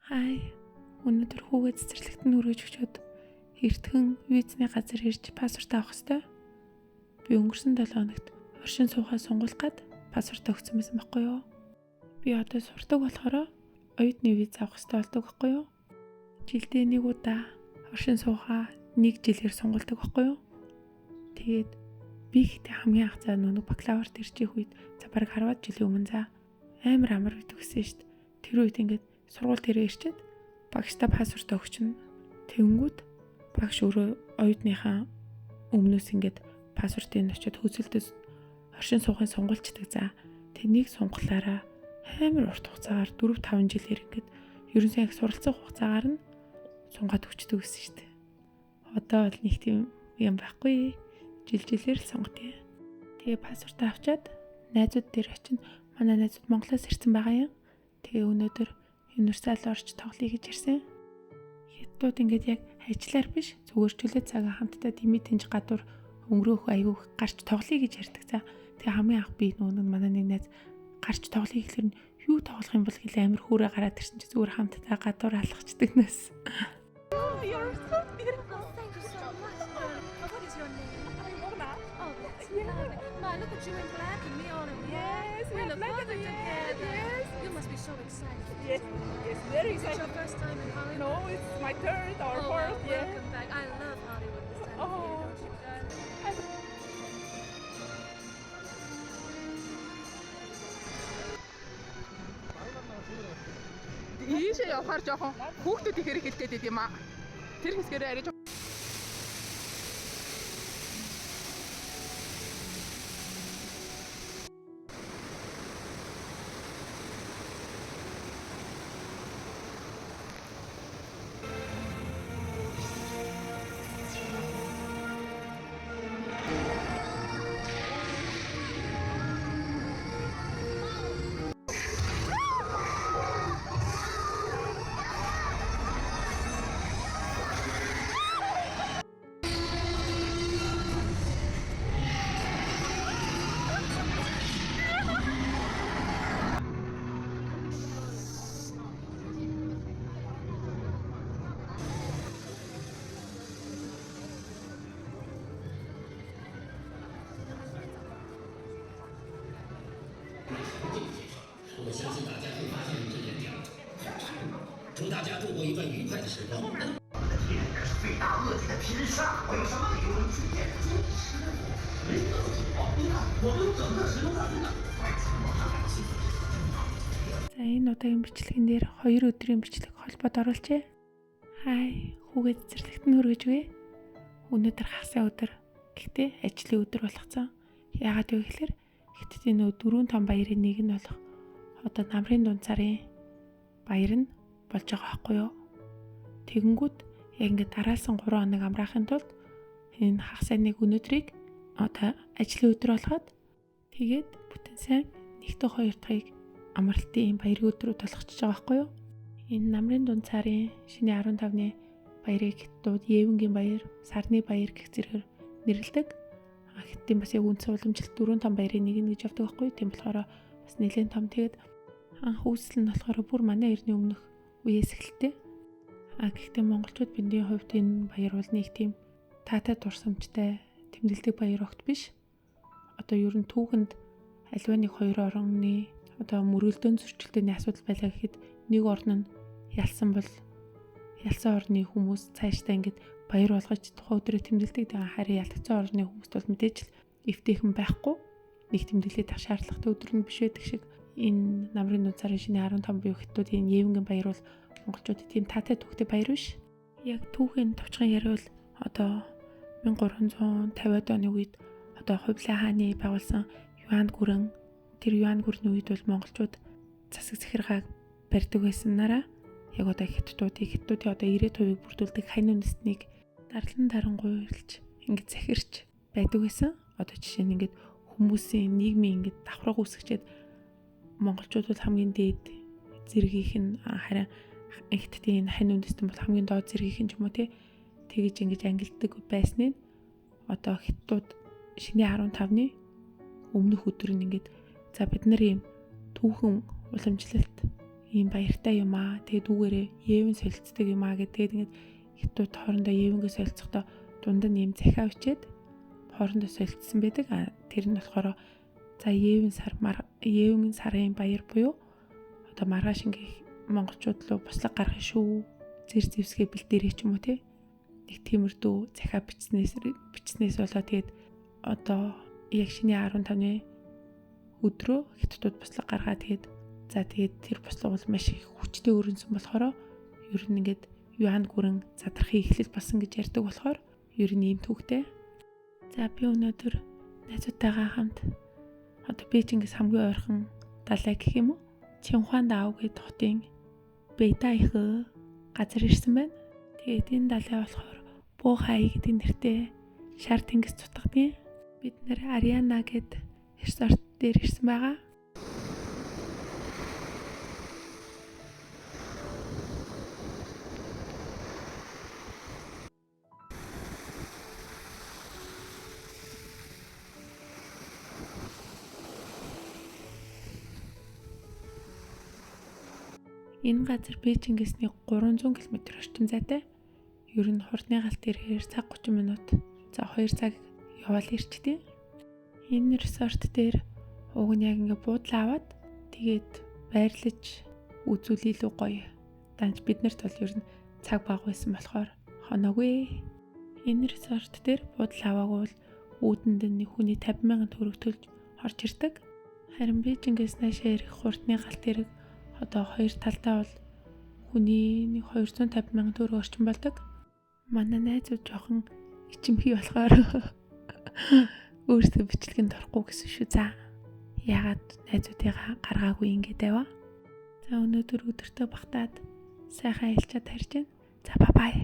Хай. Өнөөдөр хүүгээ цэцэрлэгт нь өргөж өчөөд эртхэн визний газар ирж паспорт авах ёстой. Би өнгөрсөн 7 хоногт оршин суугаа сонгуулах гад паспорт өгсөн байсан байхгүй юу? Би одоо сурдаг болохоор оюутны виз авах ёстой болдог байхгүй юу? Жилдээ нэг удаа оршин суугаа 1 жилээр сонгуулдаг байхгүй юу? Тэгээд би ихтэй хамгийн анх цаа нэг бакалаврт ирчих үед за бараг 10 жилийн өмнө амар гэдэг гэсэн шүү дээ. Тэр үед ингээд сургууль дээрээ ирчээд багштай паспорт өгчнө. Тэнгүүд багш өөрөө оюутныхаа өмнөөс ингээд паспортын очиод хөсөлтөс оршин суугын сонгуульчдаг за. Тэнийг сонголаараа амар урт хугацаагаар 4-5 жилээр ингээд ерөнхий их суралцах хугацаагаар нь сунгаад өгчдөг гэсэн шүү дээ. Одоо бол нэг тийм юм байхгүй. Жилээр л сонгоё. Тэгээ паспорт авчаад найзууд дээр очино. Манай найзууд Монголоос ирсэн байгаа юм. Тэгээ өнөөдөр универсал орч тоглоё гэж ирсэн. Хятадууд ингээд яг ажиллаар биш зүгээр чөлөө цагаа хамтдаа дими тэнж гадуур өнгөрөөх аягүй гарч тоглоё гэж ярьдаг за. Тэгээ хамгийн анх би нөгөө манай нэг найз гарч тоглоё гэхэлэр нь юу тоглох юм бол хэл амир хөөрэ гараад ирсэн чи зүгээр хамтдаа гадуур алхацдаг нэс. Look at you in black and me all in white. Yes, we look like perfect together. Yes. You must be so excited. Yes, very Is it your excited. first time in Hollywood? No, it's my third or Oh, fourth. well, welcome back. I love Hollywood this time of year, Oh. don't you, darling? Ийшээ явахаар жоохон хүүхдүүд их хэрэг хэлдэг юм аа. Тэр хэсгээрээ арай我相信大家会发现这点点。祝大家度过一段愉快的时光。我们的敌人可是罪大恶极的天杀，我有什么理由能去见真实的我？没这种情况，你看，我们整个石头大军呢，快出我上来欺负。 За энэ удаагийн бичлэгэн дээр 2 өдрийн бичлэг холбоод оруулжээ. Хай, хүүгээ цэцэрлэгт нь өргөжвэ. Өнөөдөр хагасаа өдөр. Гэхдээ ажлын өдөр болгоцсон. Яагаад вэ гэхээр Хятадын нөө 4 том баярын нэг нь болох одоо намрын дунцарын баяр нь болж байгаа байхгүй юу? Тэгэнгүүт яг ингээд дараалсан 3 хоног амраахын тулд энэ хагасаа нэг өнөөдрийг одоо ажлын өдөр болгоод тэгээд бүтэн сайн 1-2 дахыг амралтын баярын өдрүүд болгочихж байгаа байхгүй юу? Энэ намрын дунцарын шинэ 15-ны баярыг хятадууд Евенгийн баяр, сарны баяр гэх зэргээр нэрлэдэг. Хятадын бас яг үндсэн уламжлалт 4 том баярын нэг нь гэж явдаг байхгүй юу? Тийм болохоор бас нэлээд том. Тэгээд анх үүсэл нь болохоор бүр манай эртний өмнөх үеэс эхэлтэй. Гэхдээ монголчууд биндийн хувьд энэ баяр бол нэг тийм таатай дурсамжтай тэмдэглэдэг баяр огт биш. Одоо ер нь түүхэнд аливаа нэг 2 орны одоо мөргөлдөөн зөрчилдөөний асуудал байлаа гэхэд нэг орн нь ялсан бол ялсан орны хүмүүс цаашдаа ингэж баяр болгож тухайн өдрөө тэмдэглэдэг. Тэгээ харин ялгцсан орны хүмүүст бол мэдээж л эвтэйхэн байхгүй нэг тэмдэглээд авах шаардлагатай өдөр нь биш байдаг шиг энэ намрын дунцарын шинэ 15 буюу хятадын Евенгийн баяр бол монголчуудын тийм таатай түүхтэй баяр биш. Яг түүхийн товчхон яриул одоо 1350-аад оны үед одоо Хувлаа хааны байгуулсан Юан гүрэн тэр Юан гүрний үед бол монголчууд засаг захиргааг барьдаг байсанараа яг одоо хятадуудын одоо 90% бүрдүүлдэг хань үндэстнийг дарлан дарангуйлж ингэж захирч байдаг байсан. Одоо жишээ нь ингэж хүмүүсийн нийгмийн ингэж давхраг үүсгчээд монголчууд бол хамгийн дээд зэргийнх нь харин хятадын хань үндэстэн бол хамгийн доод зэргийнх нь ч юм уу тэгэж ингэж ангилдаг байсныг одоо хятадууд шинэ 15-ны өмнөх өдөр нь ингэж за бид нар ийм түүхэн уламжлалт ийм баяртай юм аа. Тэгээд үүгээрээ Евэн солилцдог юм аа гэдэг ингээд хятад хоорондоо Евэнгээ солилцохдоо дунд нь ийм захиа өчээд хоорондоо солилцсон байдаг. Тэр нь болохоор за Евэн сарын баяр буюу одоо маргааш ингээ монголчууд руу буслаг гаргах шүү. Зэр зэвсгээ бэлдээрэй ч юм уу те. Нэг тиймэрдүү захиа бичснээс болоо тэгээд одоо яг шинэ 15-ны өдрөө хятадууд буслаг гаргаад тэгээд тэр буслаг бол маш их хүчтэй өрнсөн болохоор ер нь ингээд юан гүрэн задрахын эхлэл болсон гэж ярьдаг болохоор ер нь ийм түүхтэй. За би өнөөдөр найзуудтайгаа хамт одоо Бээжингээс хамгийн ойрхон далай гэх юм уу? Чинхуан даав гэдэг хотын Бэйдаих газар ирсэн байна. Тэгээд энэ далай болохоор Буухай гэдэг нэртэй шар тэнгис цутгадаг. Бид нэр Ариана гэдэг resort дээр ирсэн байгаа. Энэ газар Бээжингээс 300 км орчим зайтай. Ер нь хурдны галт ирэхээр цаг 30 минут. За 2 цаг яваал ирчтэй. Энэ resort дээр уг нь яг ингээ буудлаа аваад тэгээд байрлаж үзүүл илүү гоё. Данч биднэрт бол ер нь цаг бага байсан болохоор хоноогүй. Энэ resort дээр буудлаа аваагүй бол үүдэнд нь хүний 50,000 төгрөг төлж орж ирдэг. Харин Бээжингээс наашаа ирэх хурдны галт ирэх одоо хоёр талдаа бол хүний 250,000 төгрөг орчим болдог. Манай найзууд жоохон ичимхий болохоор өөрсдөө бичлэгэнд орохгүй гэсэн шүү за. Яагаад найзуудыгаа гаргаагүй ингэж байваа. За өнөөдөр өдөртөө багтаад сайхан аялчаад харж байна. За бай бай.